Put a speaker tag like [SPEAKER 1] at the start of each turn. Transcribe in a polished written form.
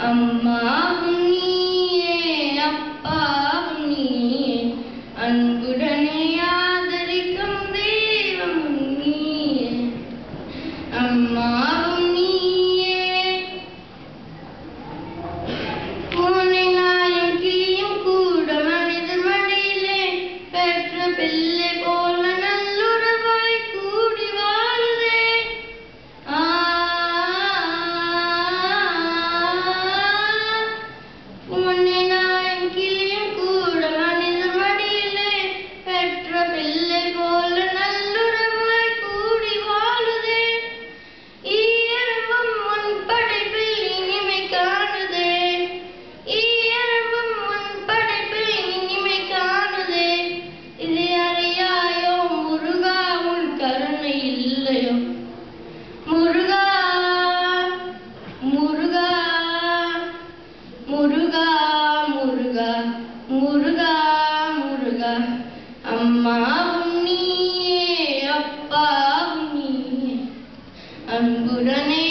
[SPEAKER 1] அம்மாவும் நீயே அப்பாவும் நீயே அன்புடனே ஆதரிக்கும் தெய்வமும் நீயே அம்மாவும் நீயே உன்னை நாயும் கிளியும் கூட மனித மடியிலே பெற்ற பிள்ளை போல நல்லுறவாய் கூடி வாழுதே உன்னை நாயும் கிளியும் கூட மனித மடியிலே பெற்ற பிள்ளை போல நல்லுறவாய் கூடி வாழுதே ஈயரவும் உன் படைப்பில் இனிமை காணுதே ஈயரவும் உன் படைப்பில் இனிமை காணுதே இதை அறியாயோ முருகா உன் கருணை இல்லையோ முருகா முருகா முருகா முருகா முருகா முருகா அம்மாவும் நீயே அப்பாவும் நீயே அன்புடனே